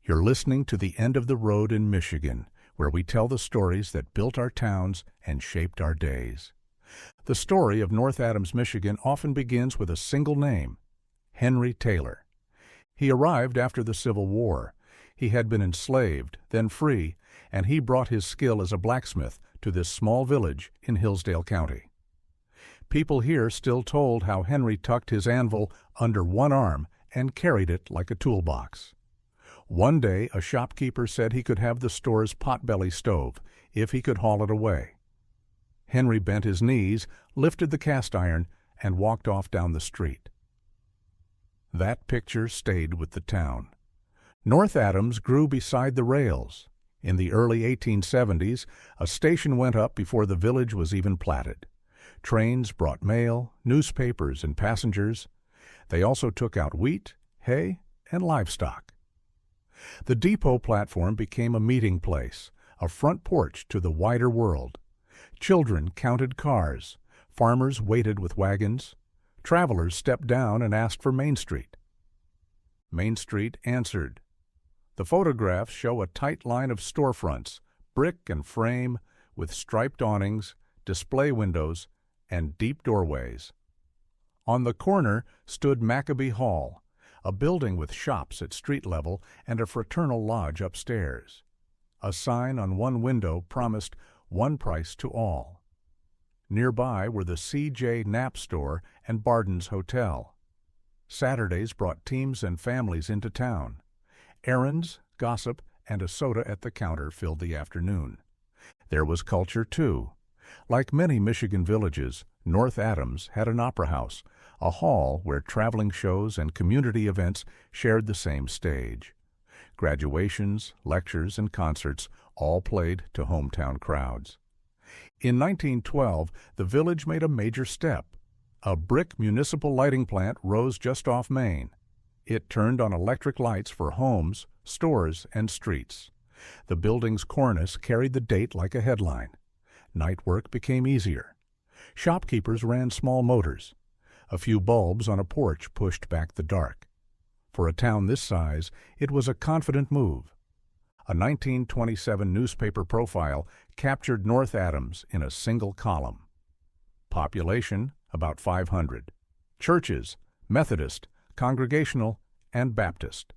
You're listening to The End of the Road in Michigan, where we tell the stories that built our towns and shaped our days. The story of North Adams, Michigan often begins with a single name, Henry Taylor. He arrived after the Civil War. He had been enslaved, then free, and he brought his skill as a blacksmith to this small village in Hillsdale County. People here still told how Henry tucked his anvil under one arm and carried it like a toolbox. One day, a shopkeeper said he could have the store's potbelly stove if he could haul it away. Henry bent his knees, lifted the cast iron, and walked off down the street. That picture stayed with the town. North Adams grew beside the rails. In the early 1870s, a station went up before the village was even platted. Trains brought mail, newspapers, and passengers. They also took out wheat, hay, and livestock. The depot platform became a meeting place, a front porch to the wider world. Children counted cars. Farmers waited with wagons. Travelers stepped down and asked for Main Street. Main Street answered. The photographs show a tight line of storefronts, brick and frame, with striped awnings, display windows, and deep doorways. On the corner stood Maccabee Hall, a building with shops at street level and a fraternal lodge upstairs. A sign on one window promised one price to all. Nearby were the C.J. Knapp store and Barden's hotel. Saturdays brought teams and families into town. Errands, gossip, and a soda at the counter filled the afternoon. There was culture, too. Like many Michigan villages, North Adams had an opera house, a hall where traveling shows and community events shared the same stage. Graduations, lectures, and concerts all played to hometown crowds. In 1912, the village made a major step. A brick municipal lighting plant rose just off Main. It turned on electric lights for homes, stores, and streets. The building's cornice carried the date like a headline. Night work became easier. Shopkeepers ran small motors. A few bulbs on a porch pushed back the dark. For a town this size, it was a confident move. A 1927 newspaper profile captured North Adams in a single column. Population, about 500. Churches, Methodist, Congregational, and Baptist.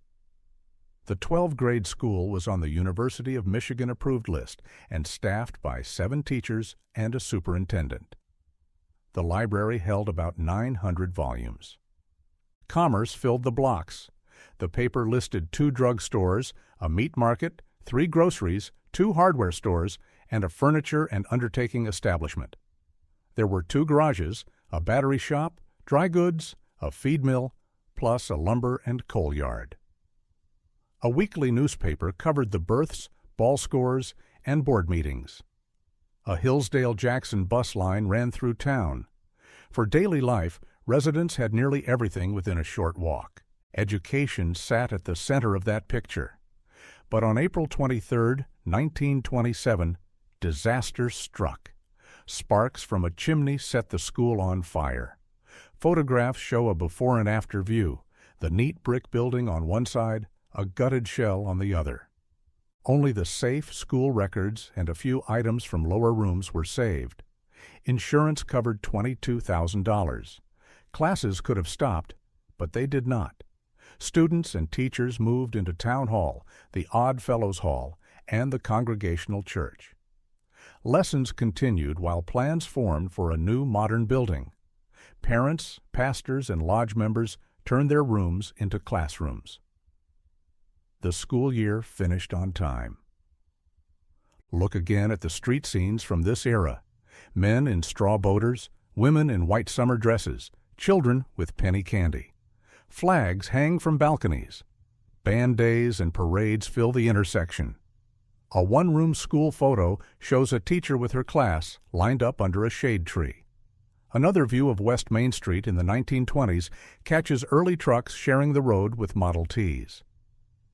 The 12-grade school was on the University of Michigan approved list and staffed by 7 teachers and a superintendent. The library held about 900 volumes. Commerce filled the blocks. The paper listed 2 drugstores, a meat market, 3 groceries, 2 hardware stores, and a furniture and undertaking establishment. There were 2 garages, a battery shop, dry goods, a feed mill, plus a lumber and coal yard. A weekly newspaper covered the births, ball scores, and board meetings. A Hillsdale-Jackson bus line ran through town. For daily life, residents had nearly everything within a short walk. Education sat at the center of that picture. But on April 23, 1927, disaster struck. Sparks from a chimney set the school on fire. Photographs show a before and after view, the neat brick building on one side, a gutted shell on the other. Only the safe school records and a few items from lower rooms were saved. Insurance covered $22,000. Classes could have stopped, but they did not. Students and teachers moved into Town Hall, the Odd Fellows Hall, and the Congregational Church. Lessons continued while plans formed for a new modern building. Parents, pastors, and lodge members turned their rooms into classrooms. The school year finished on time. Look again at the street scenes from this era. Men in straw boaters, women in white summer dresses, children with penny candy. Flags hang from balconies. Band days and parades fill the intersection. A one-room school photo shows a teacher with her class lined up under a shade tree. Another view of West Main Street in the 1920s catches early trucks sharing the road with Model Ts.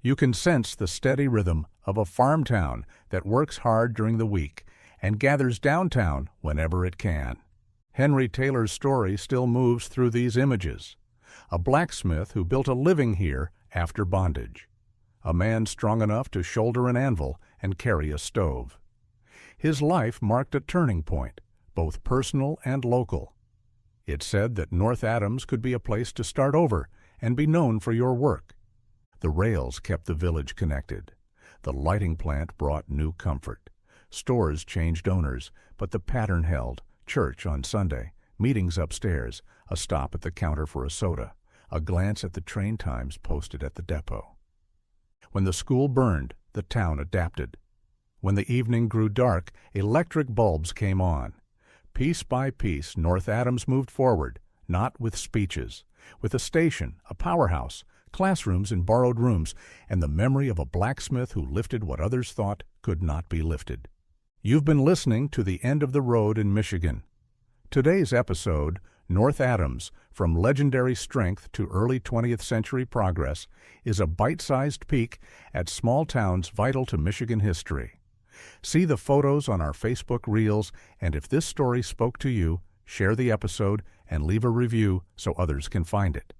You can sense the steady rhythm of a farm town that works hard during the week and gathers downtown whenever it can. Henry Taylor's story still moves through these images. A blacksmith who built a living here after bondage. a man strong enough to shoulder an anvil and carry a stove. His life marked a turning point, both personal and local. It said that North Adams could be a place to start over and be known for your work. The rails kept the village connected. The lighting plant brought new comfort. Stores changed owners, but the pattern held: church on Sunday, meetings upstairs, a stop at the counter for a soda, a glance at the train times posted at the depot. When the school burned, the town adapted. When the evening grew dark, electric bulbs came on. Piece by piece, North Adams moved forward, not with speeches, with a station, a powerhouse, classrooms in borrowed rooms, and the memory of a blacksmith who lifted what others thought could not be lifted. You've been listening to The End of the Road in Michigan. Today's episode, North Adams, From Legendary Strength to Early 20th Century Progress, is a bite-sized peek at small towns vital to Michigan history. See the photos on our Facebook Reels, and if this story spoke to you, share the episode and leave a review so others can find it.